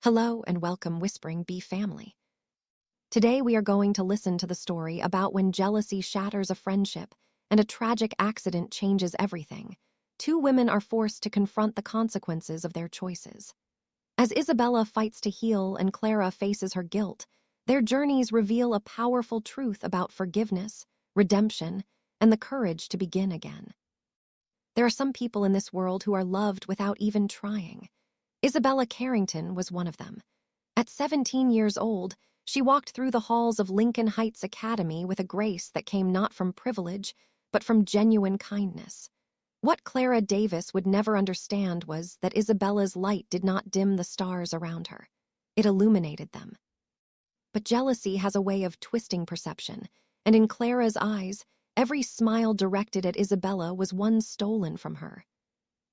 Hello and welcome, Whispering Bee family. Today we are going to listen to the story about when jealousy shatters a friendship and a tragic accident changes everything. Two women are forced to confront the consequences of their choices. As Isabella fights to heal and Clara faces her guilt, their journeys reveal a powerful truth about forgiveness, redemption, and the courage to begin again. There are some people in this world who are loved without even trying. Isabella Carrington was one of them. At 17 years old, she walked through the halls of Lincoln Heights Academy with a grace that came not from privilege, but from genuine kindness. What Clara Davis would never understand was that Isabella's light did not dim the stars around her. It illuminated them. But jealousy has a way of twisting perception, and in Clara's eyes, every smile directed at Isabella was one stolen from her.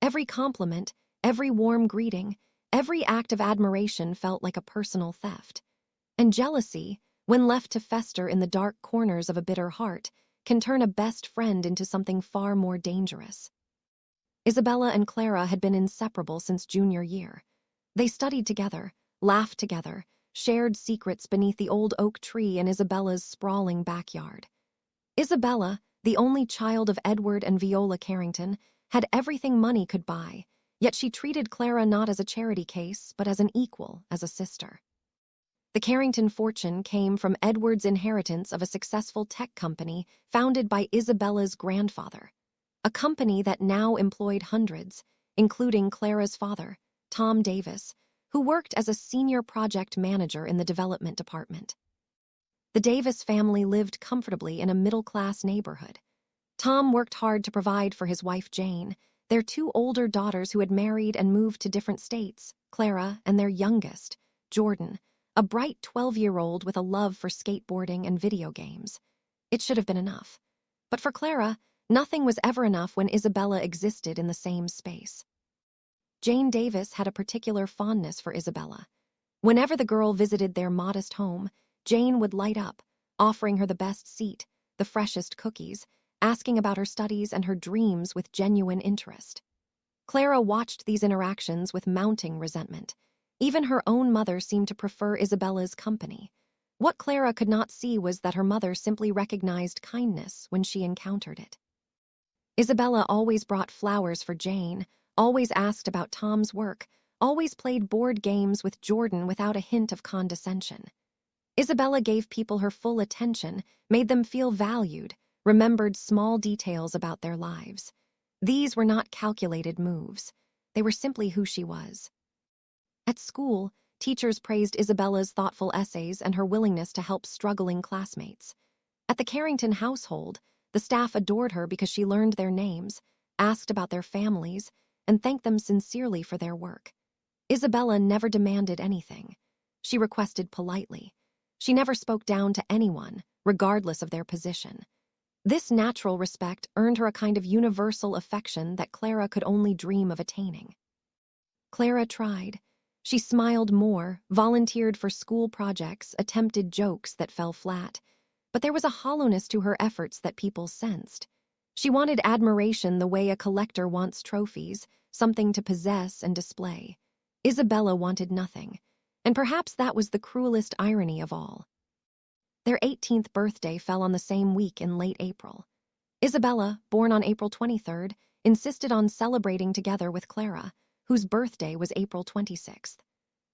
Every compliment, every warm greeting, every act of admiration felt like a personal theft. And jealousy, when left to fester in the dark corners of a bitter heart, can turn a best friend into something far more dangerous. Isabella and Clara had been inseparable since junior year. They studied together, laughed together, shared secrets beneath the old oak tree in Isabella's sprawling backyard. Isabella, the only child of Edward and Viola Carrington, had everything money could buy, yet she treated Clara not as a charity case, but as an equal, as a sister. The Carrington fortune came from Edward's inheritance of a successful tech company founded by Isabella's grandfather, a company that now employed hundreds, including Clara's father, Tom Davis, who worked as a senior project manager in the development department. The Davis family lived comfortably in a middle-class neighborhood. Tom worked hard to provide for his wife Jane, their two older daughters who had married and moved to different states, Clara, and their youngest, Jordan, a bright 12-year-old with a love for skateboarding and video games. It should have been enough. But for Clara, nothing was ever enough when Isabella existed in the same space. Jane Davis had a particular fondness for Isabella. Whenever the girl visited their modest home, Jane would light up, offering her the best seat, the freshest cookies, asking about her studies and her dreams with genuine interest. Clara watched these interactions with mounting resentment. Even her own mother seemed to prefer Isabella's company. What Clara could not see was that her mother simply recognized kindness when she encountered it. Isabella always brought flowers for Jane, always asked about Tom's work, always played board games with Jordan without a hint of condescension. Isabella gave people her full attention, made them feel valued, remembered small details about their lives. These were not calculated moves. They were simply who she was. At school, teachers praised Isabella's thoughtful essays and her willingness to help struggling classmates. At the Carrington household, the staff adored her because she learned their names, asked about their families, and thanked them sincerely for their work. Isabella never demanded anything. She requested politely. She never spoke down to anyone, regardless of their position. This natural respect earned her a kind of universal affection that Clara could only dream of attaining. Clara tried. She smiled more, volunteered for school projects, attempted jokes that fell flat. But there was a hollowness to her efforts that people sensed. She wanted admiration the way a collector wants trophies, something to possess and display. Isabella wanted nothing, and perhaps that was the cruelest irony of all. Their 18th birthday fell on the same week in late April. Isabella, born on April 23rd, insisted on celebrating together with Clara, whose birthday was April 26th.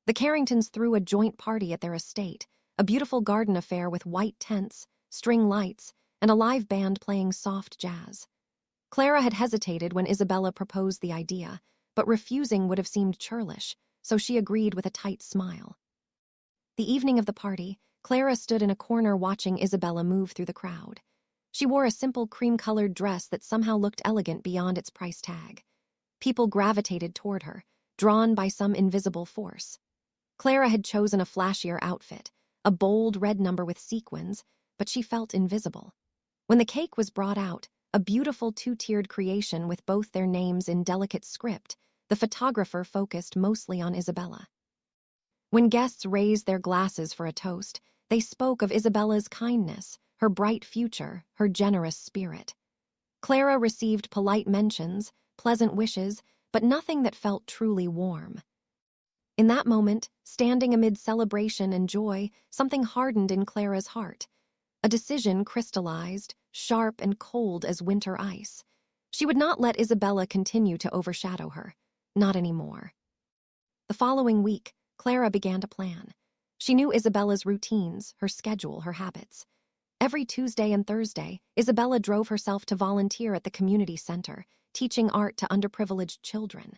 The Carringtons threw a joint party at their estate, a beautiful garden affair with white tents, string lights, and a live band playing soft jazz. Clara had hesitated when Isabella proposed the idea, but refusing would have seemed churlish, so she agreed with a tight smile. The evening of the party, Clara stood in a corner watching Isabella move through the crowd. She wore a simple cream-colored dress that somehow looked elegant beyond its price tag. People gravitated toward her, drawn by some invisible force. Clara had chosen a flashier outfit, a bold red number with sequins, but she felt invisible. When the cake was brought out, a beautiful two-tiered creation with both their names in delicate script, the photographer focused mostly on Isabella. When guests raised their glasses for a toast, they spoke of Isabella's kindness, her bright future, her generous spirit. Clara received polite mentions, pleasant wishes, but nothing that felt truly warm. In that moment, standing amid celebration and joy, something hardened in Clara's heart. A decision crystallized, sharp and cold as winter ice. She would not let Isabella continue to overshadow her. Not anymore. The following week, Clara began to plan. She knew Isabella's routines, her schedule, her habits. Every Tuesday and Thursday, Isabella drove herself to volunteer at the community center, teaching art to underprivileged children.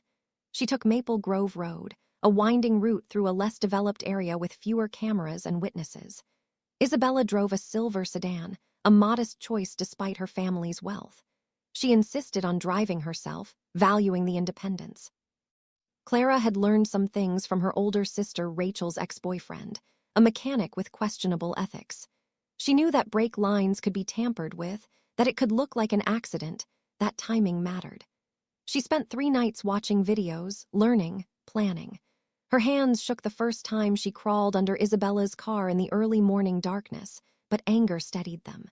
She took Maple Grove Road, a winding route through a less developed area with fewer cameras and witnesses. Isabella drove a silver sedan, a modest choice despite her family's wealth. She insisted on driving herself, valuing the independence. Clara had learned some things from her older sister Rachel's ex-boyfriend, a mechanic with questionable ethics. She knew that brake lines could be tampered with, that it could look like an accident, that timing mattered. She spent 3 nights watching videos, learning, planning. Her hands shook the first time she crawled under Isabella's car in the early morning darkness, but anger steadied them.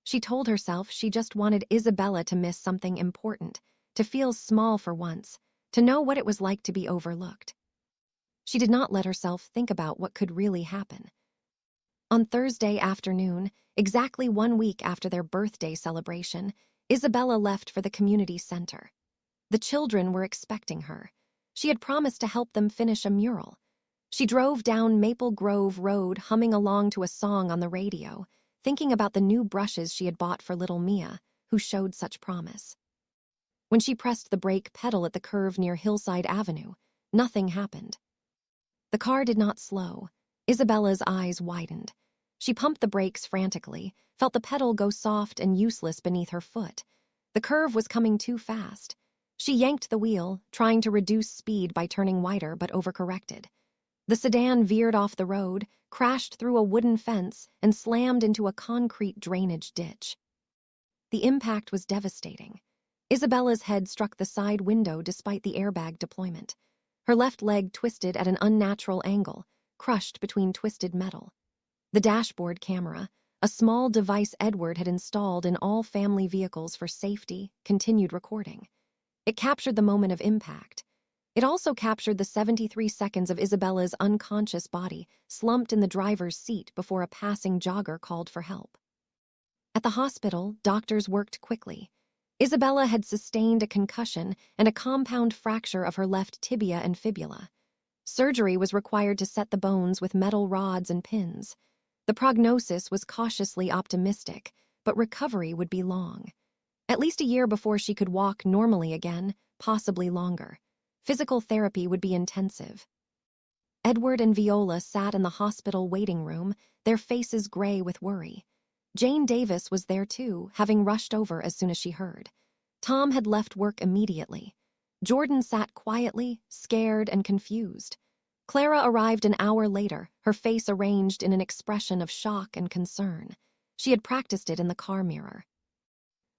She told herself she just wanted Isabella to miss something important, to feel small for once, to know what it was like to be overlooked. She did not let herself think about what could really happen. On Thursday afternoon, exactly 1 week after their birthday celebration, Isabella left for the community center. The children were expecting her. She had promised to help them finish a mural. She drove down Maple Grove Road humming along to a song on the radio, thinking about the new brushes she had bought for little Mia, who showed such promise. When she pressed the brake pedal at the curve near Hillside Avenue, nothing happened. The car did not slow. Isabella's eyes widened. She pumped the brakes frantically, felt the pedal go soft and useless beneath her foot. The curve was coming too fast. She yanked the wheel, trying to reduce speed by turning wider, but overcorrected. The sedan veered off the road, crashed through a wooden fence, and slammed into a concrete drainage ditch. The impact was devastating. Isabella's head struck the side window despite the airbag deployment. Her left leg twisted at an unnatural angle, crushed between twisted metal. The dashboard camera, a small device Edward had installed in all family vehicles for safety, continued recording. It captured the moment of impact. It also captured the 73 seconds of Isabella's unconscious body slumped in the driver's seat before a passing jogger called for help. At the hospital, doctors worked quickly. Isabella had sustained a concussion and a compound fracture of her left tibia and fibula. Surgery was required to set the bones with metal rods and pins. The prognosis was cautiously optimistic, but recovery would be long. At least a year before she could walk normally again, possibly longer. Physical therapy would be intensive. Edward and Viola sat in the hospital waiting room, their faces gray with worry. Jane Davis was there too, having rushed over as soon as she heard. Tom had left work immediately. Jordan sat quietly, scared and confused. Clara arrived an hour later, her face arranged in an expression of shock and concern. She had practiced it in the car mirror.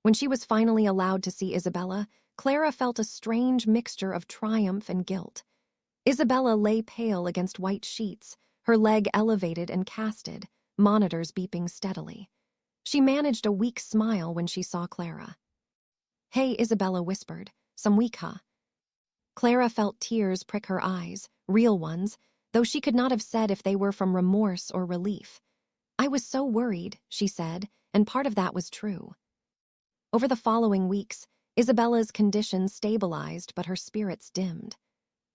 When she was finally allowed to see Isabella, Clara felt a strange mixture of triumph and guilt. Isabella lay pale against white sheets, her leg elevated and casted, monitors beeping steadily. She managed a weak smile when she saw Clara. "Hey," Isabella whispered. "Some week, huh?" Clara felt tears prick her eyes, real ones, though she could not have said if they were from remorse or relief. "I was so worried," she said, and part of that was true. Over the following weeks, Isabella's condition stabilized, but her spirits dimmed.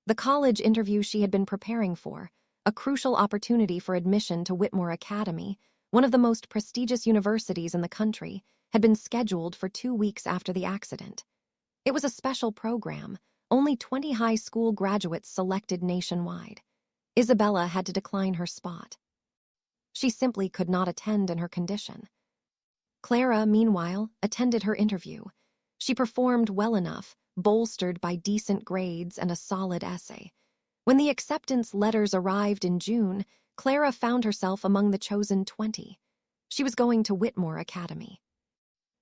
The college interview she had been preparing for, a crucial opportunity for admission to Whitmore Academy, one of the most prestigious universities in the country, had been scheduled for 2 weeks after the accident. It was a special program, only 20 high school graduates selected nationwide. Isabella had to decline her spot. She simply could not attend in her condition. Clara, meanwhile, attended her interview. She performed well enough, bolstered by decent grades and a solid essay. When the acceptance letters arrived in June, Clara found herself among the chosen 20. She was going to Whitmore Academy.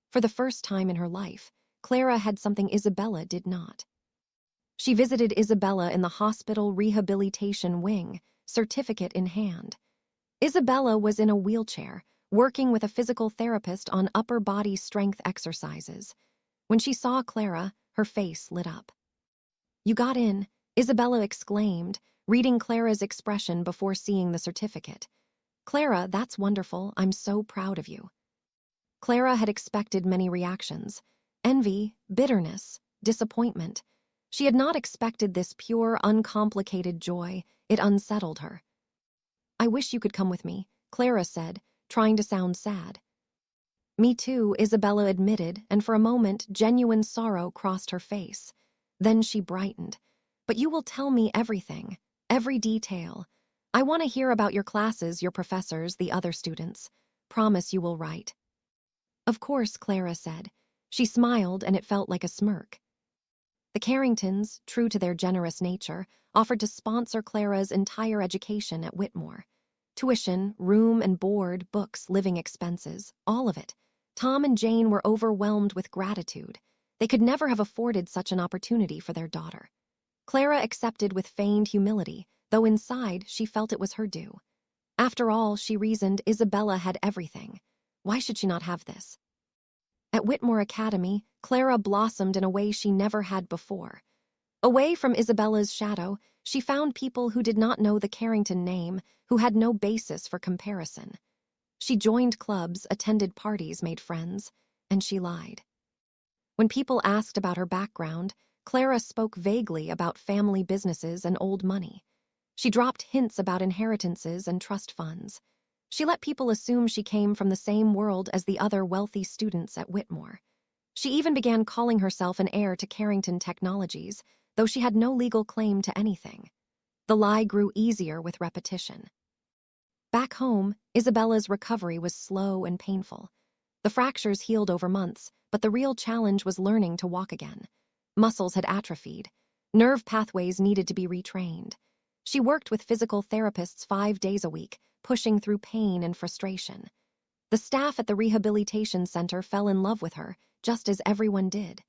For the first time in her life, Clara had something Isabella did not. She visited Isabella in the hospital rehabilitation wing, certificate in hand. Isabella was in a wheelchair, working with a physical therapist on upper body strength exercises. When she saw Clara, her face lit up. "You got in," Isabella exclaimed, reading Clara's expression before seeing the certificate. "Clara, that's wonderful. I'm so proud of you." Clara had expected many reactions: envy, bitterness, disappointment. She had not expected this pure, uncomplicated joy. It unsettled her. "I wish you could come with me," Clara said, trying to sound sad. "Me too," Isabella admitted, and for a moment, genuine sorrow crossed her face. Then she brightened. "But you will tell me everything, every detail. I want to hear about your classes, your professors, the other students. Promise you will write." "Of course," Clara said. She smiled, and it felt like a smirk. The Carringtons, true to their generous nature, offered to sponsor Clara's entire education at Whitmore. Tuition, room and board, books, living expenses, all of it. Tom and Jane were overwhelmed with gratitude. They could never have afforded such an opportunity for their daughter. Clara accepted with feigned humility, though inside she felt it was her due. After all, she reasoned, Isabella had everything. Why should she not have this? At Whitmore Academy, Clara blossomed in a way she never had before. Away from Isabella's shadow, she found people who did not know the Carrington name, who had no basis for comparison. She joined clubs, attended parties, made friends, and she lied. When people asked about her background, Clara spoke vaguely about family businesses and old money. She dropped hints about inheritances and trust funds. She let people assume she came from the same world as the other wealthy students at Whitmore. She even began calling herself an heir to Carrington Technologies, though she had no legal claim to anything. The lie grew easier with repetition. Back home, Isabella's recovery was slow and painful. The fractures healed over months, but the real challenge was learning to walk again. Muscles had atrophied. Nerve pathways needed to be retrained. She worked with physical therapists 5 days a week, pushing through pain and frustration. The staff at the rehabilitation center fell in love with her, just as everyone did.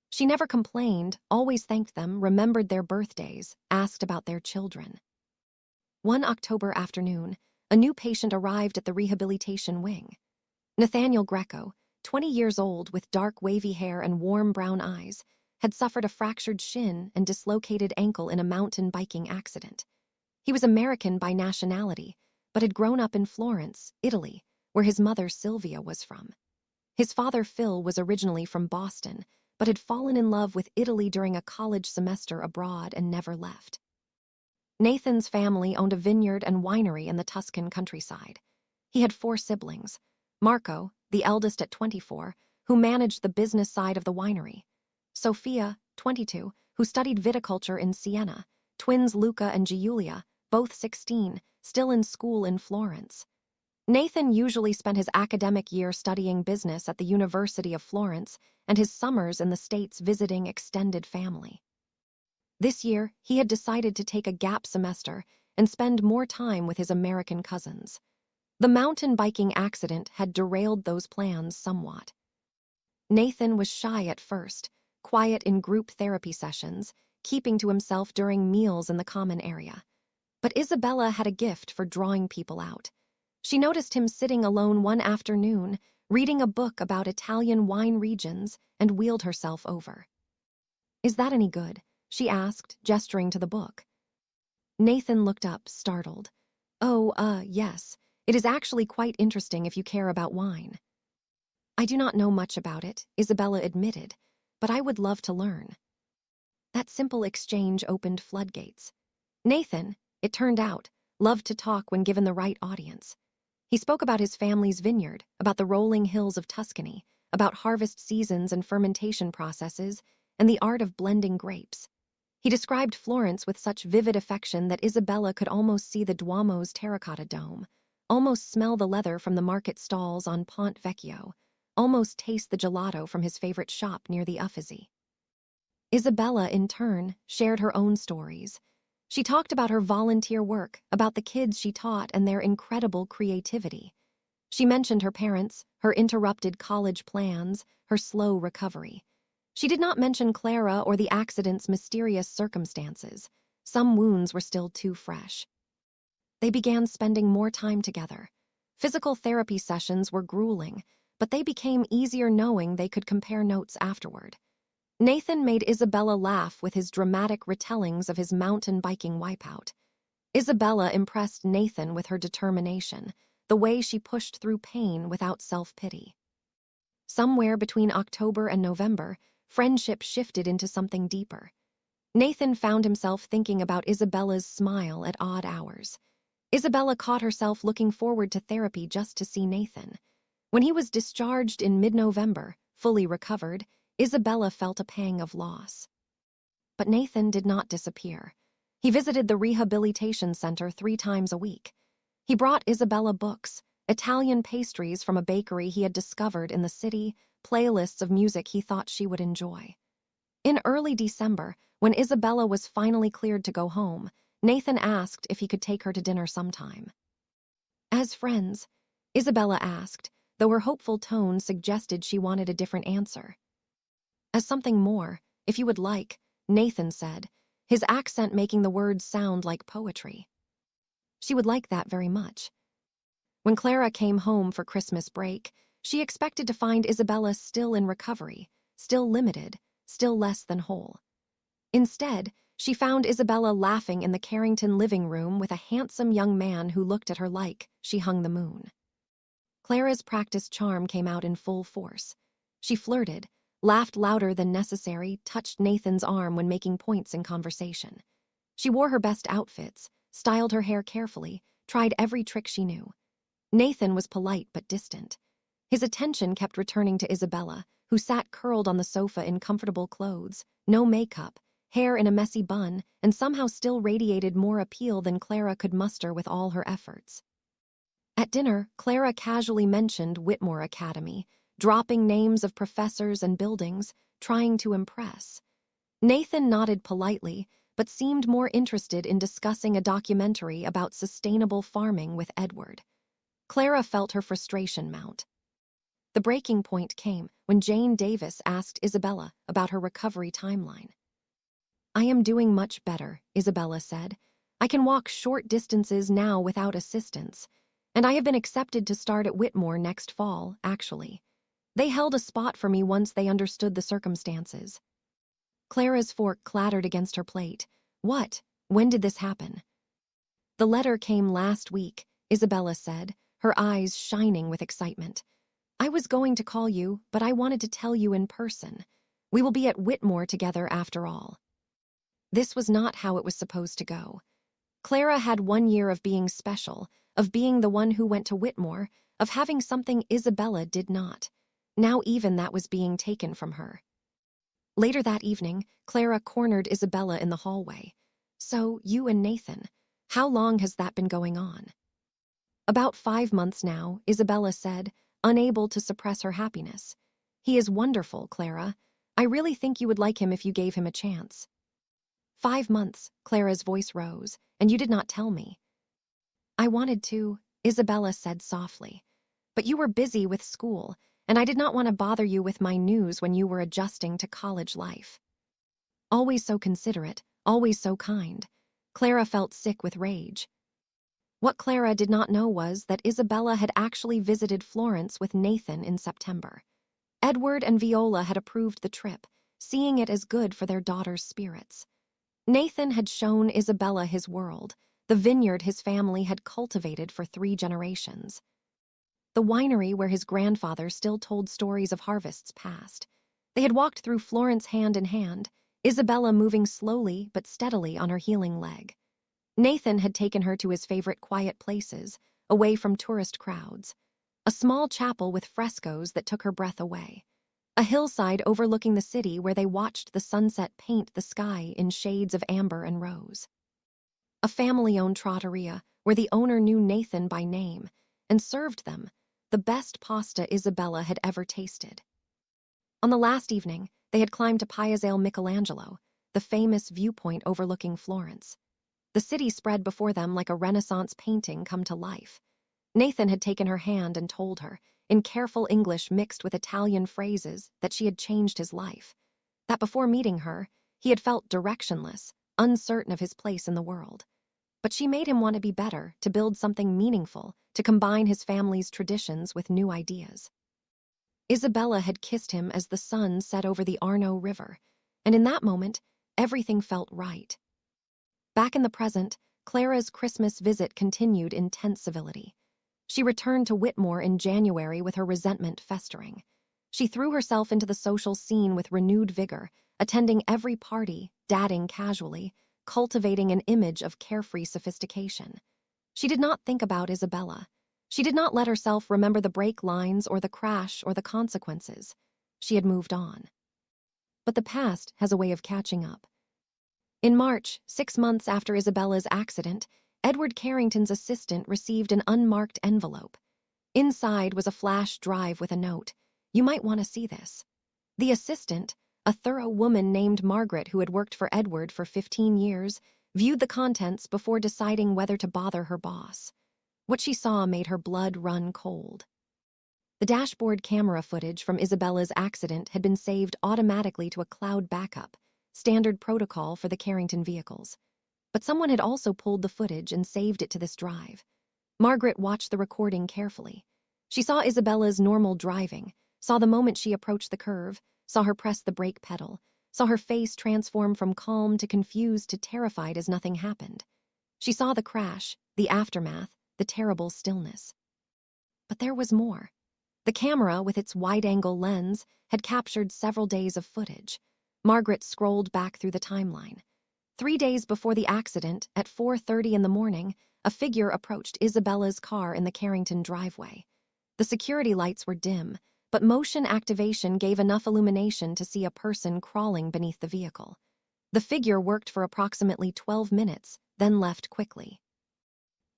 She never complained, always thanked them, remembered their birthdays, asked about their children. One October afternoon, a new patient arrived at the rehabilitation wing. Nathaniel Greco, 20 years old with dark wavy hair and warm brown eyes, had suffered a fractured shin and dislocated ankle in a mountain biking accident. He was American by nationality, but had grown up in Florence, Italy, where his mother Sylvia was from. His father Phil was originally from Boston, but had fallen in love with Italy during a college semester abroad and never left. Nathan's family owned a vineyard and winery in the Tuscan countryside. He had 4 siblings: Marco, the eldest at 24, who managed the business side of the winery; Sophia, 22, who studied viticulture in Siena; twins Luca and Giulia, both 16, still in school in Florence. Nathan usually spent his academic year studying business at the University of Florence and his summers in the States visiting extended family. This year, he had decided to take a gap semester and spend more time with his American cousins. The mountain biking accident had derailed those plans somewhat. Nathan was shy at first, quiet in group therapy sessions, keeping to himself during meals in the common area. But Isabella had a gift for drawing people out. She noticed him sitting alone one afternoon, reading a book about Italian wine regions, and wheeled herself over. "Is that any good?" she asked, gesturing to the book. Nathan looked up, startled. "Oh, yes. It is actually quite interesting if you care about wine." "I do not know much about it," Isabella admitted, "but I would love to learn." That simple exchange opened floodgates. Nathan, it turned out, loved to talk when given the right audience. He spoke about his family's vineyard, about the rolling hills of Tuscany, about harvest seasons and fermentation processes, and the art of blending grapes. He described Florence with such vivid affection that Isabella could almost see the Duomo's terracotta dome, almost smell the leather from the market stalls on Ponte Vecchio, almost taste the gelato from his favorite shop near the Uffizi. Isabella, in turn, shared her own stories. She talked about her volunteer work, about the kids she taught and their incredible creativity. She mentioned her parents, her interrupted college plans, her slow recovery. She did not mention Clara or the accident's mysterious circumstances. Some wounds were still too fresh. They began spending more time together. Physical therapy sessions were grueling, but they became easier knowing they could compare notes afterward. Nathan made Isabella laugh with his dramatic retellings of his mountain biking wipeout. Isabella impressed Nathan with her determination, the way she pushed through pain without self-pity. Somewhere between October and November, friendship shifted into something deeper. Nathan found himself thinking about Isabella's smile at odd hours. Isabella caught herself looking forward to therapy just to see Nathan. When he was discharged in mid-November, fully recovered, Isabella felt a pang of loss. But Nathan did not disappear. He visited the rehabilitation center 3 times a week. He brought Isabella books, Italian pastries from a bakery he had discovered in the city, playlists of music he thought she would enjoy. In early December, when Isabella was finally cleared to go home, Nathan asked if he could take her to dinner sometime. As friends, Isabella asked, though her hopeful tone suggested she wanted a different answer. As something more, if you would like, Nathan said, his accent making the words sound like poetry. She would like that very much. When Clara came home for Christmas break, she expected to find Isabella still in recovery, still limited, still less than whole. Instead, she found Isabella laughing in the Carrington living room with a handsome young man who looked at her like she hung the moon. Clara's practiced charm came out in full force. She flirted, laughed louder than necessary, touched Nathan's arm when making points in conversation. She wore her best outfits, styled her hair carefully, tried every trick she knew. Nathan was polite but distant. His attention kept returning to Isabella, who sat curled on the sofa in comfortable clothes, no makeup, hair in a messy bun, and somehow still radiated more appeal than Clara could muster with all her efforts. At dinner, Clara casually mentioned Whitmore Academy, dropping names of professors and buildings, trying to impress. Nathan nodded politely, but seemed more interested in discussing a documentary about sustainable farming with Edward. Clara felt her frustration mount. The breaking point came when Jane Davis asked Isabella about her recovery timeline. "I am doing much better," Isabella said. "I can walk short distances now without assistance, and I have been accepted to start at Whitmore next fall, actually. They held a spot for me once they understood the circumstances." Clara's fork clattered against her plate. "What? When did this happen?" "The letter came last week," Isabella said, her eyes shining with excitement. "I was going to call you, but I wanted to tell you in person. We will be at Whitmore together after all." This was not how it was supposed to go. Clara had 1 year of being special, of being the one who went to Whitmore, of having something Isabella did not. Now even that was being taken from her. Later that evening, Clara cornered Isabella in the hallway. "So, you and Nathan, how long has that been going on?" "About 5 months now," Isabella said, unable to suppress her happiness. "He is wonderful, Clara. I really think you would like him if you gave him a chance." 5 months, Clara's voice rose, "and you did not tell me." "I wanted to," Isabella said softly. "But you were busy with school, and I did not want to bother you with my news when you were adjusting to college life." Always so considerate, always so kind. Clara felt sick with rage. What Clara did not know was that Isabella had actually visited Florence with Nathan in September. Edward and Viola had approved the trip, seeing it as good for their daughter's spirits. Nathan had shown Isabella his world, the vineyard his family had cultivated for 3 generations. The winery where his grandfather still told stories of harvests past. They had walked through Florence hand in hand, Isabella moving slowly but steadily on her healing leg. Nathan had taken her to his favorite quiet places, away from tourist crowds. A small chapel with frescoes that took her breath away. A hillside overlooking the city where they watched the sunset paint the sky in shades of amber and rose. A family-owned trattoria where the owner knew Nathan by name and served them the best pasta Isabella had ever tasted. On the last evening, they had climbed to Piazzale Michelangelo, the famous viewpoint overlooking Florence. The city spread before them like a Renaissance painting come to life. Nathan had taken her hand and told her, in careful English mixed with Italian phrases, that she had changed his life. That before meeting her, he had felt directionless, uncertain of his place in the world. But she made him want to be better, to build something meaningful, to combine his family's traditions with new ideas. Isabella had kissed him as the sun set over the Arno River, And in that moment, everything felt right. Back in the present, Clara's Christmas visit continued in tense civility. She returned to Whitmore in January with her resentment festering. She threw herself into the social scene with renewed vigor, attending every party, dadding casually, cultivating an image of carefree sophistication. She did not think about Isabella. She did not let herself remember the brake lines or the crash or the consequences. She had moved on. But the past has a way of catching up. In March, 6 months after Isabella's accident, Edward Carrington's assistant received an unmarked envelope. Inside was a flash drive with a note. "You might want to see this." The assistant, a thorough woman named Margaret who had worked for Edward for 15 years, viewed the contents before deciding whether to bother her boss. What she saw made her blood run cold. The dashboard camera footage from Isabella's accident had been saved automatically to a cloud backup, standard protocol for the Carrington vehicles. But someone had also pulled the footage and saved it to this drive. Margaret watched the recording carefully. She saw Isabella's normal driving, saw the moment she approached the curve, saw her press the brake pedal, saw her face transform from calm to confused to terrified as nothing happened. She saw the crash, the aftermath, the terrible stillness. But there was more. The camera, with its wide-angle lens, had captured several days of footage. Margaret scrolled back through the timeline. 3 days before the accident, at 4:30 in the morning, a figure approached Isabella's car in the Carrington driveway. The security lights were dim, but motion activation gave enough illumination to see a person crawling beneath the vehicle. The figure worked for approximately 12 minutes, then left quickly.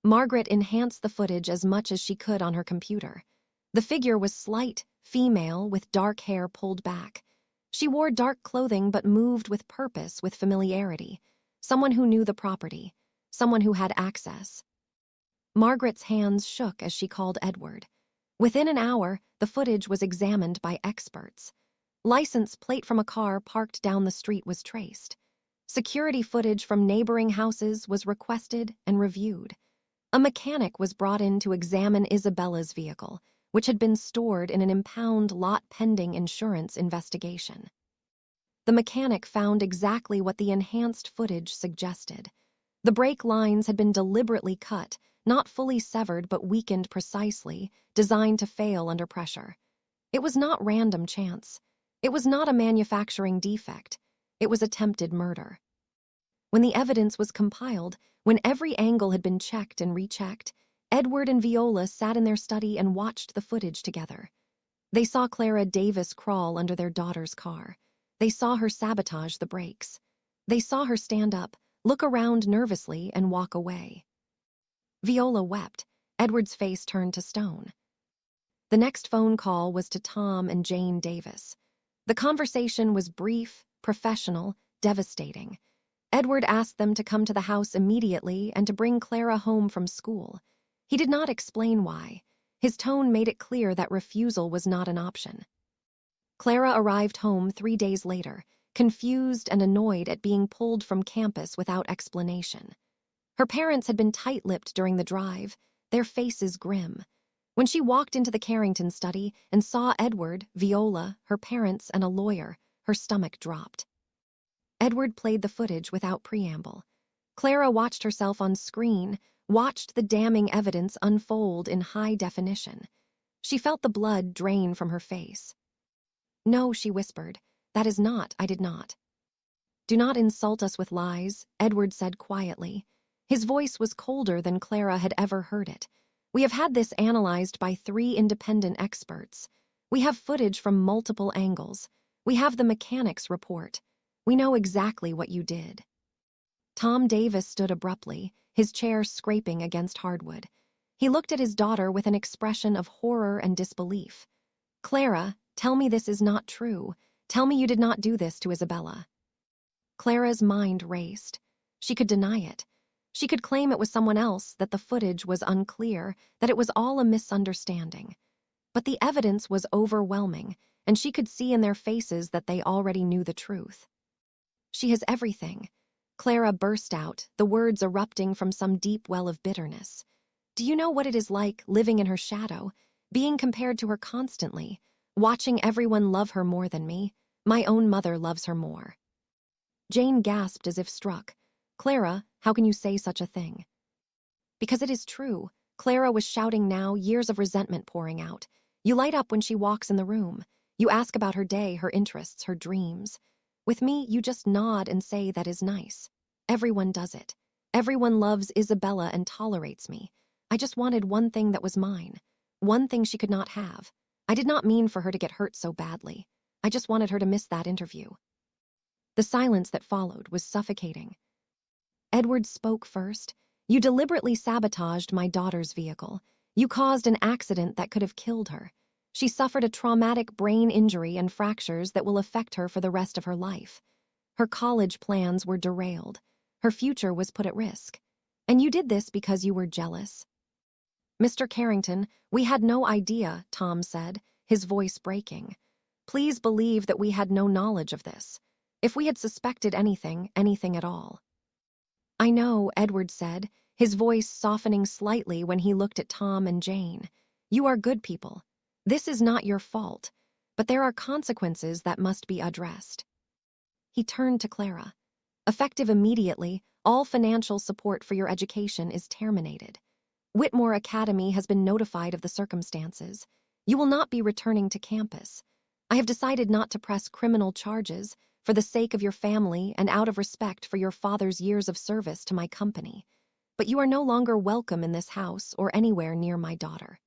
Margaret enhanced the footage as much as she could on her computer. The figure was slight, female, with dark hair pulled back. She wore dark clothing but moved with purpose, with familiarity. Someone who knew the property. Someone who had access. Margaret's hands shook as she called Edward. Within an hour, the footage was examined by experts. License plate from a car parked down the street was traced. Security footage from neighboring houses was requested and reviewed. A mechanic was brought in to examine Isabella's vehicle, which had been stored in an impound lot pending insurance investigation. The mechanic found exactly what the enhanced footage suggested. The brake lines had been deliberately cut, not fully severed but weakened precisely, designed to fail under pressure. It was not random chance. It was not a manufacturing defect. It was attempted murder. When the evidence was compiled, when every angle had been checked and rechecked, Edward and Viola sat in their study and watched the footage together. They saw Clara Davis crawl under their daughter's car. They saw her sabotage the brakes. They saw her stand up, look around nervously, and walk away. Viola wept. Edward's face turned to stone. The next phone call was to Tom and Jane Davis. The conversation was brief, professional, devastating. Edward asked them to come to the house immediately and to bring Clara home from school. He did not explain why. His tone made it clear that refusal was not an option. Clara arrived home 3 days later, confused and annoyed at being pulled from campus without explanation. Her parents had been tight-lipped during the drive, their faces grim. When she walked into the Carrington study and saw Edward, Viola, her parents, and a lawyer, her stomach dropped. Edward played the footage without preamble. Clara watched herself on screen, watched the damning evidence unfold in high definition. She felt the blood drain from her face. "No," she whispered. "That is not, I did not." "Do not insult us with lies," Edward said quietly. His voice was colder than Clara had ever heard it. "We have had this analyzed by 3 independent experts. We have footage from multiple angles. We have the mechanics report. We know exactly what you did." Tom Davis stood abruptly, his chair scraping against hardwood. He looked at his daughter with an expression of horror and disbelief. "Clara, tell me this is not true. Tell me you did not do this to Isabella." Clara's mind raced. She could deny it. She could claim it was someone else, that the footage was unclear, that it was all a misunderstanding. But the evidence was overwhelming, and she could see in their faces that they already knew the truth. "She has everything." Clara burst out, the words erupting from some deep well of bitterness. "Do you know what it is like, living in her shadow, being compared to her constantly, watching everyone love her more than me? My own mother loves her more." Jane gasped as if struck. "Clara, how can you say such a thing?" "Because it is true," Clara was shouting now, years of resentment pouring out. "You light up when she walks in the room. You ask about her day, her interests, her dreams. With me, you just nod and say that is nice. Everyone does it. Everyone loves Isabella and tolerates me. I just wanted one thing that was mine. One thing she could not have. I did not mean for her to get hurt so badly. I just wanted her to miss that interview." The silence that followed was suffocating. Edward spoke first. "You deliberately sabotaged my daughter's vehicle. You caused an accident that could have killed her. She suffered a traumatic brain injury and fractures that will affect her for the rest of her life. Her college plans were derailed. Her future was put at risk. And you did this because you were jealous." "Mr. Carrington, we had no idea," Tom said, his voice breaking. "Please believe that we had no knowledge of this. If we had suspected anything, anything at all." "I know," Edward said, his voice softening slightly when he looked at Tom and Jane. "You are good people. This is not your fault, but there are consequences that must be addressed." He turned to Clara. "Effective immediately, all financial support for your education is terminated. Whitmore Academy has been notified of the circumstances. You will not be returning to campus. I have decided not to press criminal charges for the sake of your family and out of respect for your father's years of service to my company. But you are no longer welcome in this house or anywhere near my daughter.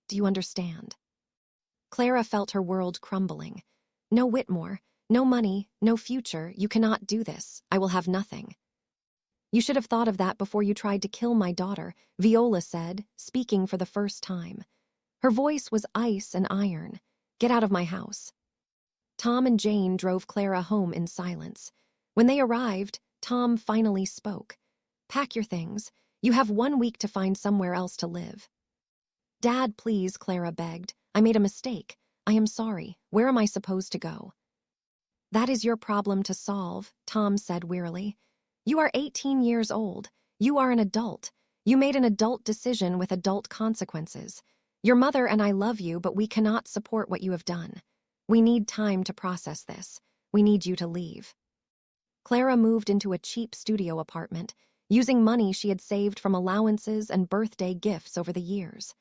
Do you understand?" Clara felt her world crumbling. "No Whitmore, no money, no future. You cannot do this. I will have nothing." "You should have thought of that before you tried to kill my daughter," Viola said, speaking for the first time. Her voice was ice and iron. "Get out of my house." Tom and Jane drove Clara home in silence. When they arrived, Tom finally spoke. "Pack your things. You have 1 week to find somewhere else to live." "Dad, please," Clara begged. "I made a mistake. I am sorry. Where am I supposed to go?" "That is your problem to solve," Tom said wearily. "You are 18 years old. You are an adult. You made an adult decision with adult consequences. Your mother and I love you, but we cannot support what you have done. We need time to process this. We need you to leave." Clara moved into a cheap studio apartment, using money she had saved from allowances and birthday gifts over the years.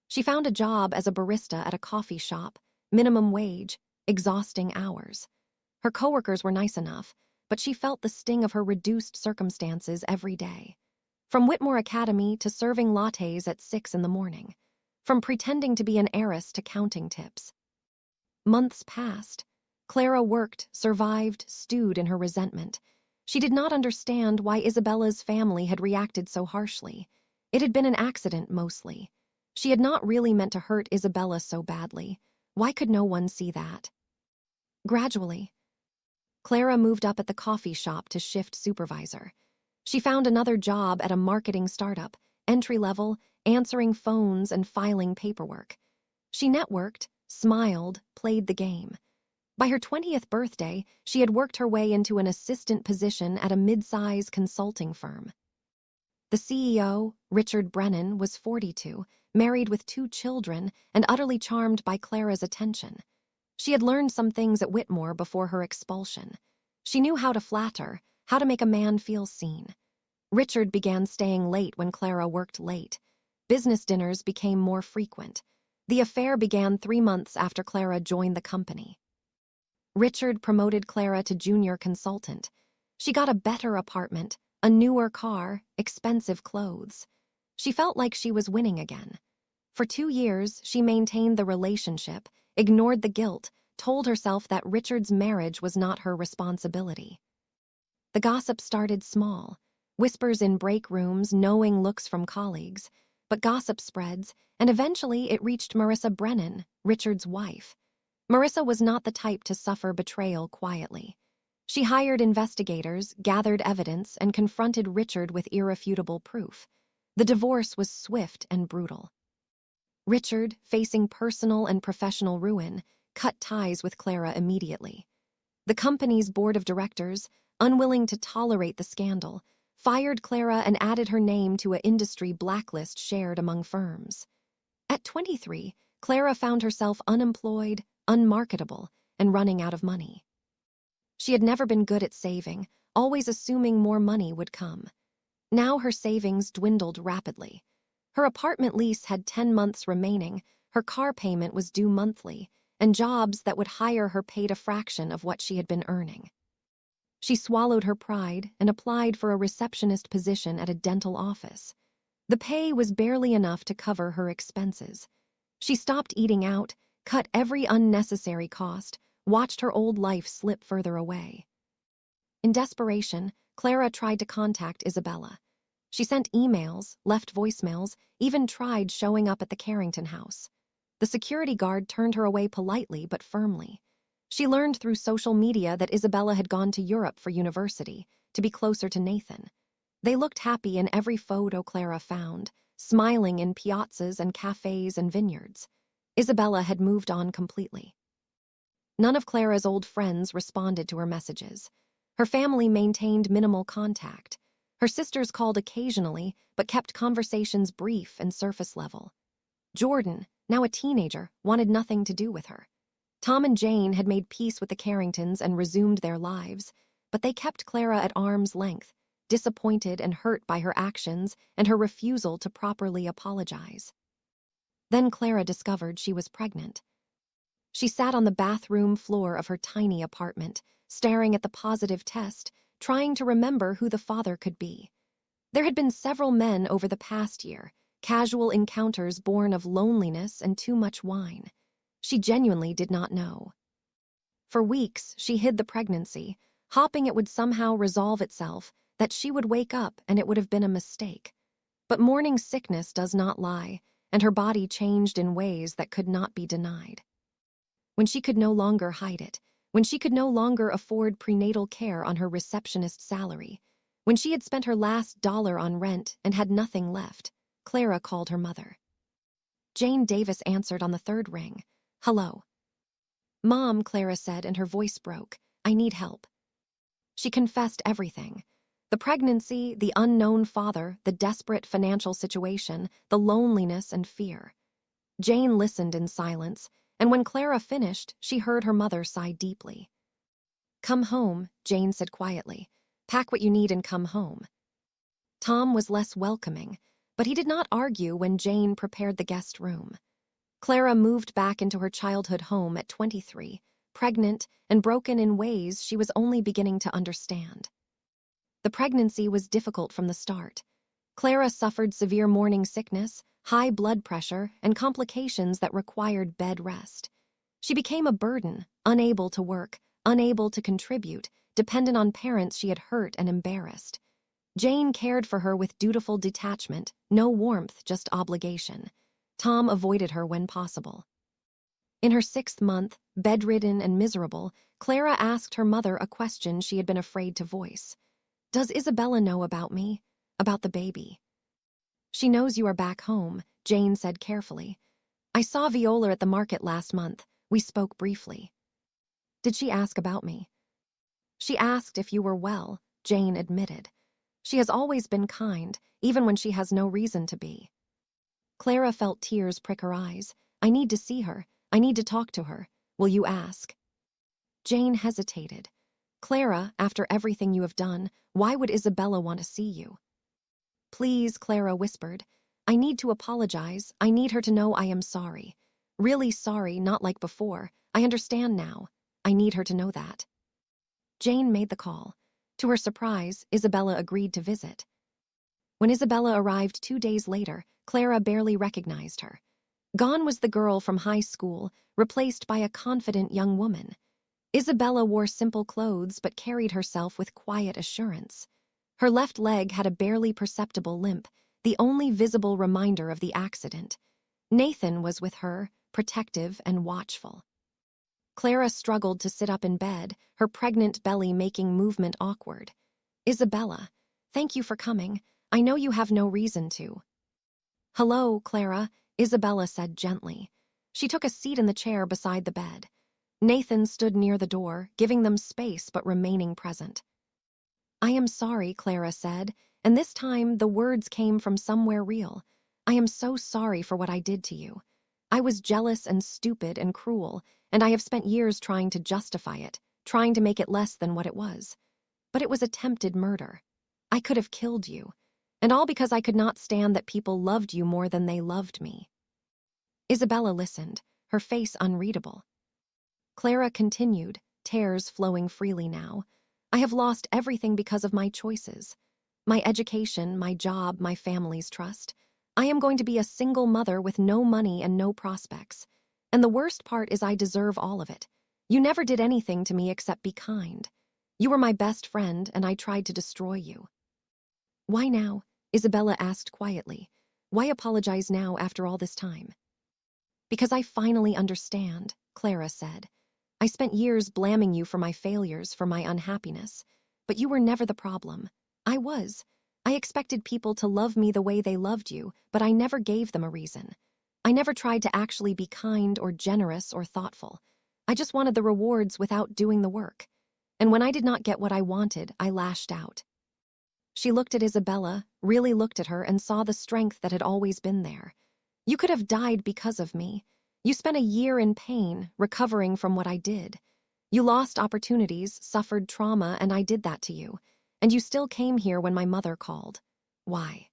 She found a job as a barista at a coffee shop, minimum wage, exhausting hours. Her coworkers were nice enough, but she felt the sting of her reduced circumstances every day. From Whitmore Academy to serving lattes at 6 in the morning. From pretending to be an heiress to counting tips. Months passed. Clara worked, survived, stewed in her resentment. She did not understand why Isabella's family had reacted so harshly. It had been an accident, mostly. She had not really meant to hurt Isabella so badly. Why could no one see that? Gradually, Clara moved up at the coffee shop to shift supervisor. She found another job at a marketing startup, entry-level, answering phones and filing paperwork. She networked, smiled, played the game. By her 20th birthday, she had worked her way into an assistant position at a mid-size consulting firm. The CEO, Richard Brennan, was 42, married with 2 children, and utterly charmed by Clara's attention. She had learned some things at Whitmore before her expulsion. She knew how to flatter, how to make a man feel seen. Richard began staying late when Clara worked late. Business dinners became more frequent. The affair began 3 months after Clara joined the company. Richard promoted Clara to junior consultant. She got a better apartment, a newer car, expensive clothes. She felt like she was winning again. For 2 years, she maintained the relationship, ignored the guilt, told herself that Richard's marriage was not her responsibility. The gossip started small, whispers in break rooms, knowing looks from colleagues, but gossip spreads, and eventually it reached Marissa Brennan, Richard's wife. Marissa was not the type to suffer betrayal quietly. She hired investigators, gathered evidence, and confronted Richard with irrefutable proof. The divorce was swift and brutal. Richard, facing personal and professional ruin, cut ties with Clara immediately. The company's board of directors, unwilling to tolerate the scandal, fired Clara and added her name to an industry blacklist shared among firms. At 23, Clara found herself unemployed, unmarketable, and running out of money. She had never been good at saving, always assuming more money would come. Now her savings dwindled rapidly. Her apartment lease had 10 months remaining, her car payment was due monthly, and jobs that would hire her paid a fraction of what she had been earning. She swallowed her pride and applied for a receptionist position at a dental office. The pay was barely enough to cover her expenses. She stopped eating out, cut every unnecessary cost, watched her old life slip further away. In desperation, Clara tried to contact Isabella. She sent emails, left voicemails, even tried showing up at the Carrington house. The security guard turned her away politely but firmly. She learned through social media that Isabella had gone to Europe for university, to be closer to Nathan. They looked happy in every photo Clara found, smiling in piazzas and cafes and vineyards. Isabella had moved on completely. None of Clara's old friends responded to her messages. Her family maintained minimal contact. Her sisters called occasionally, but kept conversations brief and surface level. Jordan, now a teenager, wanted nothing to do with her. Tom and Jane had made peace with the Carringtons and resumed their lives, but they kept Clara at arm's length, disappointed and hurt by her actions and her refusal to properly apologize. Then Clara discovered she was pregnant. She sat on the bathroom floor of her tiny apartment, staring at the positive test, trying to remember who the father could be. There had been several men over the past year, casual encounters born of loneliness and too much wine. She genuinely did not know. For weeks, she hid the pregnancy, hoping it would somehow resolve itself, that she would wake up and it would have been a mistake. But morning sickness does not lie, and her body changed in ways that could not be denied. When she could no longer hide it, when she could no longer afford prenatal care on her receptionist salary, when she had spent her last dollar on rent and had nothing left, Clara called her mother. Jane Davis answered on the third ring. "Hello." "Mom," Clara said, and her voice broke. "I need help." She confessed everything. The pregnancy, the unknown father, the desperate financial situation, the loneliness and fear. Jane listened in silence, and when Clara finished, she heard her mother sigh deeply. "Come home," Jane said quietly. "Pack what you need and come home." Tom was less welcoming, but he did not argue when Jane prepared the guest room. Clara moved back into her childhood home at 23, pregnant and broken in ways she was only beginning to understand. The pregnancy was difficult from the start. Clara suffered severe morning sickness, high blood pressure, and complications that required bed rest. She became a burden, unable to work, unable to contribute, dependent on parents she had hurt and embarrassed. Jane cared for her with dutiful detachment, no warmth, just obligation. Tom avoided her when possible. In her 6th month, bedridden and miserable, Clara asked her mother a question she had been afraid to voice. "Does Isabella know about me? About the baby?" "She knows you are back home," Jane said carefully. "I saw Viola at the market last month. We spoke briefly." "Did she ask about me?" "She asked if you were well," Jane admitted. "She has always been kind, even when she has no reason to be." Clara felt tears prick her eyes. "I need to see her. I need to talk to her. Will you ask?" Jane hesitated. "Clara, after everything you have done, why would Isabella want to see you?" "Please," Clara whispered. "I need to apologize. I need her to know I am sorry. Really sorry, not like before. I understand now. I need her to know that." Jane made the call. To her surprise, Isabella agreed to visit. When Isabella arrived 2 days later, Clara barely recognized her. Gone was the girl from high school, replaced by a confident young woman. Isabella wore simple clothes but carried herself with quiet assurance. Her left leg had a barely perceptible limp, the only visible reminder of the accident. Nathan was with her, protective and watchful. Clara struggled to sit up in bed, her pregnant belly making movement awkward. "Isabella, thank you for coming. I know you have no reason to." "Hello, Clara," Isabella said gently. She took a seat in the chair beside the bed. Nathan stood near the door, giving them space but remaining present. "I am sorry," Clara said, and this time the words came from somewhere real. "I am so sorry for what I did to you. I was jealous and stupid and cruel, and I have spent years trying to justify it. trying to make it less than what it was. But it was attempted murder. I could have killed you. And all because I could not stand that people loved you more than they loved me. Isabella listened, her face unreadable. Clara continued, tears flowing freely now. I have lost everything because of my choices. My education, my job, my family's trust. I am going to be a single mother with no money and no prospects. And the worst part is I deserve all of it. You never did anything to me except be kind. You were my best friend, and I tried to destroy you. Why now? Isabella asked quietly. Why apologize now after all this time? Because I finally understand, Clara said. I spent years blaming you for my failures, for my unhappiness. But you were never the problem. I was. I expected people to love me the way they loved you, but I never gave them a reason. I never tried to actually be kind or generous or thoughtful. I just wanted the rewards without doing the work. And when I did not get what I wanted, I lashed out. She looked at Isabella, really looked at her, and saw the strength that had always been there. You could have died because of me. You spent a year in pain, recovering from what I did. You lost opportunities, suffered trauma, and I did that to you. And you still came here when my mother called. Why?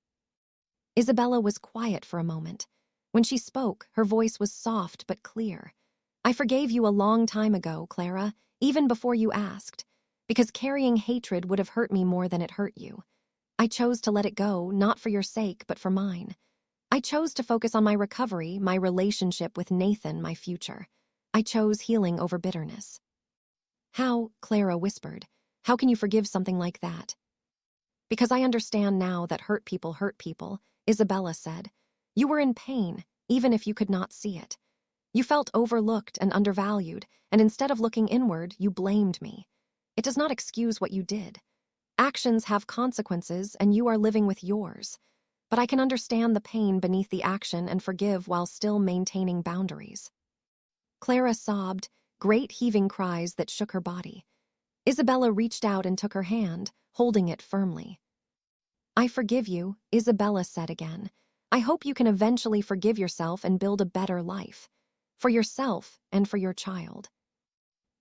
Isabella was quiet for a moment. When she spoke, her voice was soft but clear. I forgave you a long time ago, Clara, even before you asked, because carrying hatred would have hurt me more than it hurt you. I chose to let it go, not for your sake, but for mine. I chose to focus on my recovery, my relationship with Nathan, my future. I chose healing over bitterness. How, Clara whispered, how can you forgive something like that? Because I understand now that hurt people, Isabella said. You were in pain, even if you could not see it. You felt overlooked and undervalued, and instead of looking inward, you blamed me. It does not excuse what you did. Actions have consequences, and you are living with yours. But I can understand the pain beneath the action and forgive while still maintaining boundaries. Clara sobbed, great heaving cries that shook her body. Isabella reached out and took her hand, holding it firmly. I forgive you, Isabella said again. I hope you can eventually forgive yourself and build a better life. For yourself and for your child.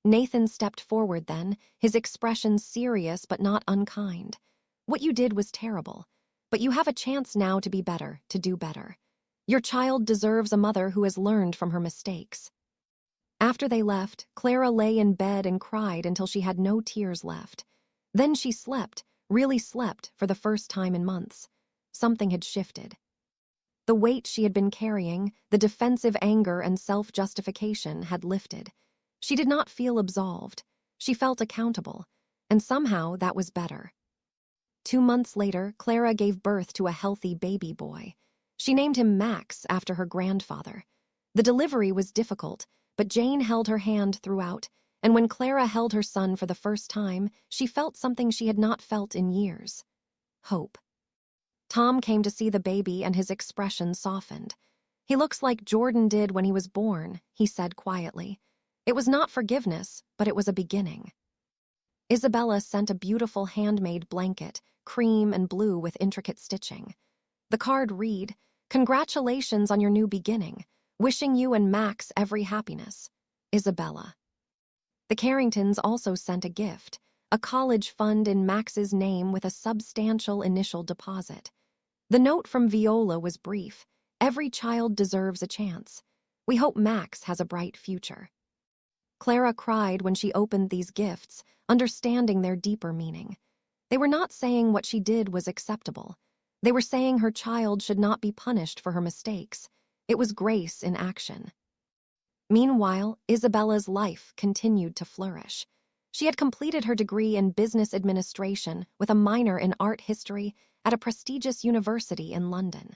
Nathan stepped forward then, his expression serious but not unkind. What you did was terrible, but you have a chance now to be better, to do better. Your child deserves a mother who has learned from her mistakes. After they left, Clara lay in bed and cried until she had no tears left. Then she slept, really slept, for the first time in months. Something had shifted. The weight she had been carrying, the defensive anger and self-justification had lifted. She did not feel absolved. She felt accountable, and somehow that was better. 2 months later, Clara gave birth to a healthy baby boy. She named him Max after her grandfather. The delivery was difficult, but Jane held her hand throughout, and when Clara held her son for the first time, she felt something she had not felt in years. Hope. Tom came to see the baby and his expression softened. He looks like Jordan did when he was born, he said quietly. It was not forgiveness, but it was a beginning. Isabella sent a beautiful handmade blanket, cream and blue with intricate stitching. The card read, Congratulations on your new beginning. Wishing you and Max every happiness. Isabella. The Carringtons also sent a gift, a college fund in Max's name with a substantial initial deposit. The note from Viola was brief. Every child deserves a chance. We hope Max has a bright future. Clara cried when she opened these gifts, understanding their deeper meaning. They were not saying what she did was acceptable. They were saying her child should not be punished for her mistakes. It was grace in action. Meanwhile, Isabella's life continued to flourish. She had completed her degree in business administration with a minor in art history at a prestigious university in London.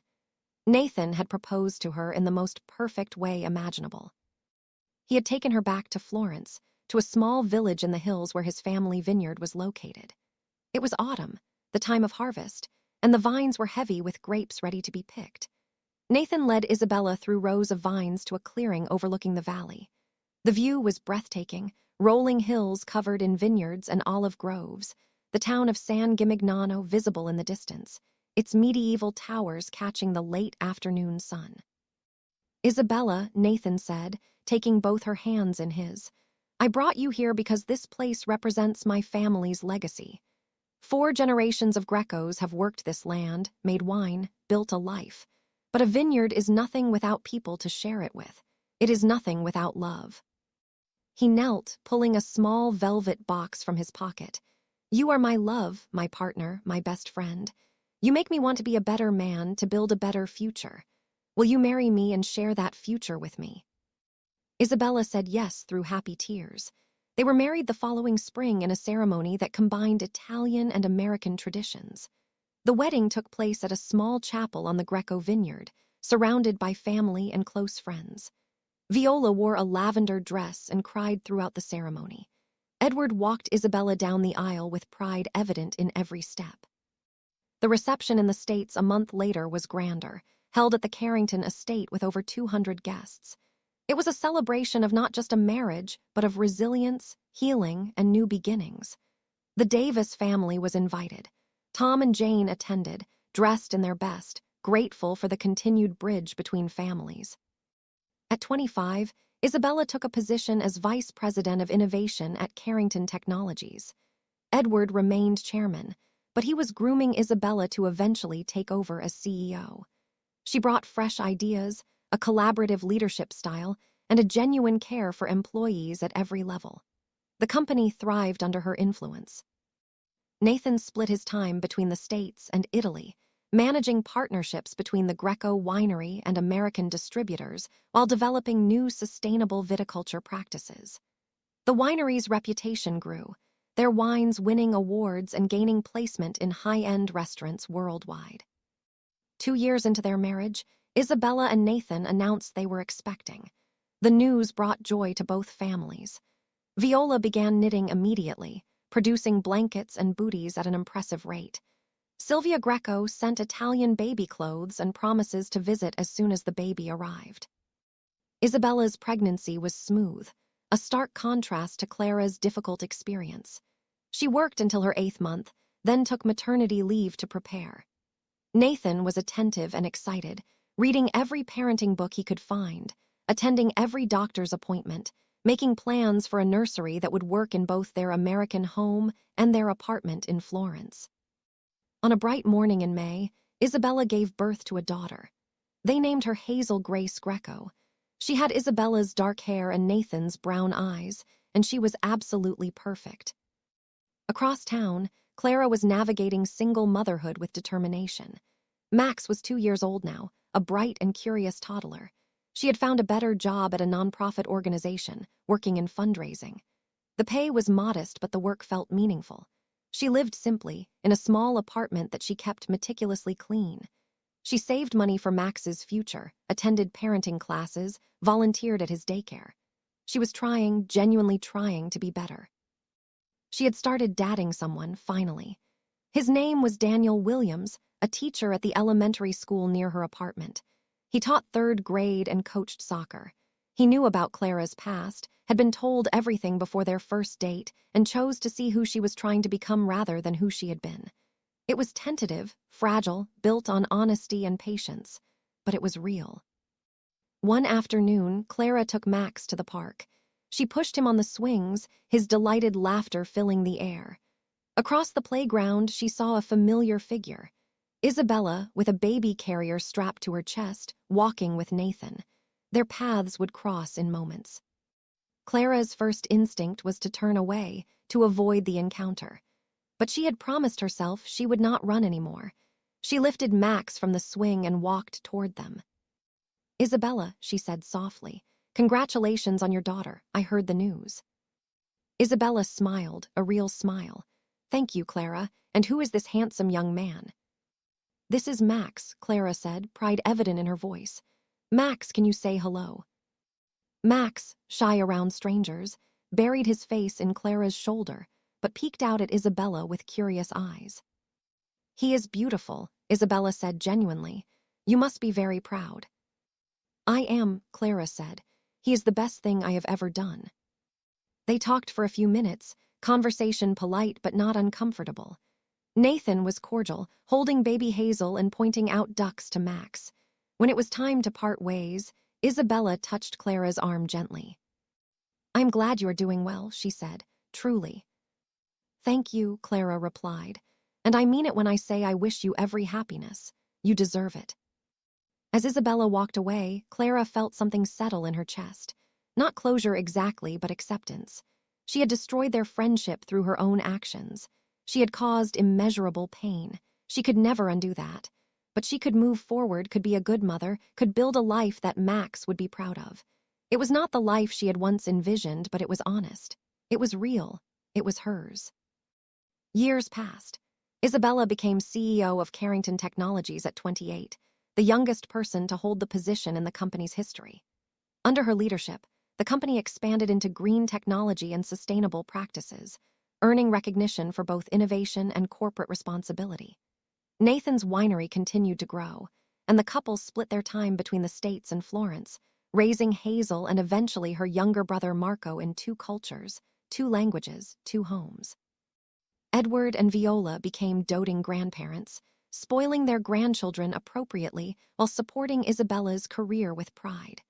Nathan had proposed to her in the most perfect way imaginable. He had taken her back to Florence, to a small village in the hills where his family vineyard was located. It was autumn, the time of harvest, and the vines were heavy with grapes ready to be picked. Nathan led Isabella through rows of vines to a clearing overlooking the valley. The view was breathtaking, rolling hills covered in vineyards and olive groves, the town of San Gimignano visible in the distance, its medieval towers catching the late afternoon sun. Isabella, Nathan said, taking both her hands in his, I brought you here because this place represents my family's legacy. 4 generations of Grecos have worked this land, made wine, built a life. But a vineyard is nothing without people to share it with. It is nothing without love. He knelt, pulling a small velvet box from his pocket. You are my love, my partner, my best friend. You make me want to be a better man, to build a better future. Will you marry me and share that future with me? Isabella said yes through happy tears. They were married the following spring in a ceremony that combined Italian and American traditions. The wedding took place at a small chapel on the Greco vineyard, surrounded by family and close friends. Viola wore a lavender dress and cried throughout the ceremony. Edward walked Isabella down the aisle with pride evident in every step. The reception in the States a month later was grander, held at the Carrington estate with over 200 guests. It was a celebration of not just a marriage, but of resilience, healing, and new beginnings. The Davis family was invited. Tom and Jane attended, dressed in their best, grateful for the continued bridge between families. At 25, Isabella took a position as Vice President of Innovation at Carrington Technologies. Edward remained chairman, but he was grooming Isabella to eventually take over as CEO. She brought fresh ideas, a collaborative leadership style, and a genuine care for employees at every level. The company thrived under her influence. Nathan split his time between the States and Italy, managing partnerships between the Greco winery and American distributors while developing new sustainable viticulture practices. The winery's reputation grew, their wines winning awards and gaining placement in high-end restaurants worldwide. 2 years into their marriage, Isabella and Nathan announced they were expecting. The news brought joy to both families. Viola began knitting immediately, producing blankets and booties at an impressive rate. Sylvia Greco sent Italian baby clothes and promises to visit as soon as the baby arrived. Isabella's pregnancy was smooth, a stark contrast to Clara's difficult experience. She worked until her 8th month, then took maternity leave to prepare. Nathan was attentive and excited, reading every parenting book he could find, attending every doctor's appointment, making plans for a nursery that would work in both their American home and their apartment in Florence. On a bright morning in May, Isabella gave birth to a daughter. They named her Hazel Grace Greco. She had Isabella's dark hair and Nathan's brown eyes, and she was absolutely perfect. Across town, Clara was navigating single motherhood with determination. Max was 2 years old now, a bright and curious toddler. She had found a better job at a nonprofit organization, working in fundraising. The pay was modest, but the work felt meaningful. She lived simply, in a small apartment that she kept meticulously clean. She saved money for Max's future, attended parenting classes, volunteered at his daycare. She was genuinely trying to be better. She had started dating someone, finally. His name was Daniel Williams, a teacher at the elementary school near her apartment. He taught 3rd grade and coached soccer. He knew about Clara's past, had been told everything before their first date, and chose to see who she was trying to become rather than who she had been. It was tentative, fragile, built on honesty and patience, but it was real. One afternoon, Clara took Max to the park. She pushed him on the swings, his delighted laughter filling the air. Across the playground, she saw a familiar figure. Isabella, with a baby carrier strapped to her chest, walking with Nathan. Their paths would cross in moments. Clara's first instinct was to turn away, to avoid the encounter. But she had promised herself she would not run anymore. She lifted Max from the swing and walked toward them. Isabella, she said softly, congratulations on your daughter, I heard the news. Isabella smiled, a real smile. Thank you, Clara, and who is this handsome young man? This is Max, Clara said, pride evident in her voice. Max, can you say hello? Max, shy around strangers, buried his face in Clara's shoulder, but peeked out at Isabella with curious eyes. He is beautiful, Isabella said genuinely. You must be very proud. I am, Clara said. He is the best thing I have ever done. They talked for a few minutes, conversation polite but not uncomfortable. Nathan was cordial, holding baby Hazel and pointing out ducks to Max. When it was time to part ways, Isabella touched Clara's arm gently. "I'm glad you are doing well," she said, truly. "Thank you," Clara replied, "and I mean it when I say I wish you every happiness. You deserve it." As Isabella walked away, Clara felt something settle in her chest. Not closure exactly, but acceptance. She had destroyed their friendship through her own actions. She had caused immeasurable pain. She could never undo that. But she could move forward, could be a good mother, could build a life that Max would be proud of. It was not the life she had once envisioned, but it was honest. It was real. It was hers. Years passed. Isabella became CEO of Carrington Technologies at 28, the youngest person to hold the position in the company's history. Under her leadership, the company expanded into green technology and sustainable practices, earning recognition for both innovation and corporate responsibility. Nathan's winery continued to grow, and the couple split their time between the States and Florence, raising Hazel and eventually her younger brother Marco in 2 cultures, 2 languages, 2 homes. Edward and Viola became doting grandparents, spoiling their grandchildren appropriately while supporting Isabella's career with pride.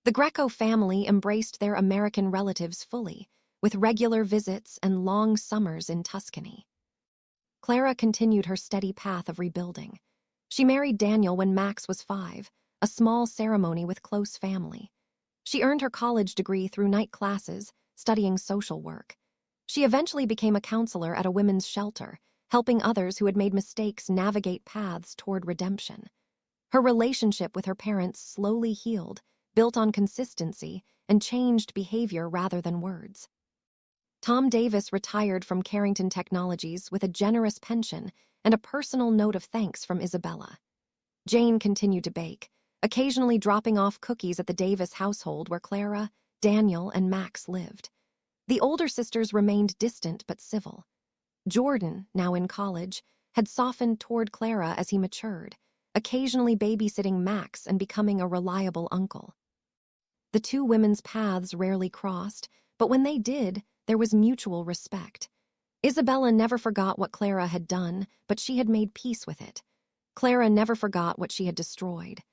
The Greco family embraced their American relatives fully, with regular visits and long summers in Tuscany. Clara continued her steady path of rebuilding. She married Daniel when Max was 5, a small ceremony with close family. She earned her college degree through night classes, studying social work. She eventually became a counselor at a women's shelter, helping others who had made mistakes navigate paths toward redemption. Her relationship with her parents slowly healed, built on consistency, and changed behavior rather than words. Tom Davis retired from Carrington Technologies with a generous pension and a personal note of thanks from Isabella. Jane continued to bake, occasionally dropping off cookies at the Davis household where Clara, Daniel, and Max lived. The older sisters remained distant but civil. Jordan, now in college, had softened toward Clara as he matured, occasionally babysitting Max and becoming a reliable uncle. The 2 women's paths rarely crossed, but when they did, there was mutual respect. Isabella never forgot what Clara had done, but she had made peace with it. Clara never forgot what she had destroyed,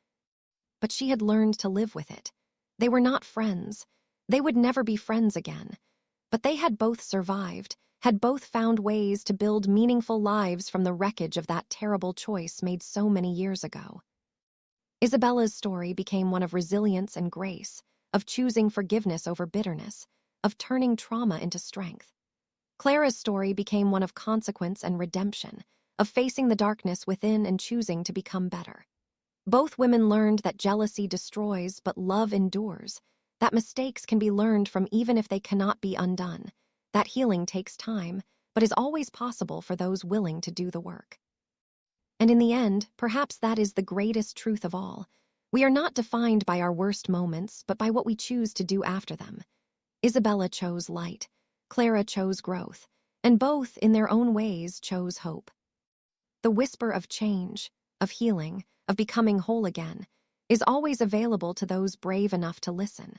but she had learned to live with it. They were not friends. They would never be friends again. But they had both survived, had both found ways to build meaningful lives from the wreckage of that terrible choice made so many years ago. Isabella's story became one of resilience and grace, of choosing forgiveness over bitterness, of turning trauma into strength. Clara's story became one of consequence and redemption, of facing the darkness within and choosing to become better. Both women learned that jealousy destroys but love endures, that mistakes can be learned from even if they cannot be undone, that healing takes time but is always possible for those willing to do the work. And in the end, perhaps that is the greatest truth of all. We are not defined by our worst moments, but by what we choose to do after them. Isabella chose light, Clara chose growth, and both, in their own ways, chose hope. The whisper of change, of healing, of becoming whole again, is always available to those brave enough to listen.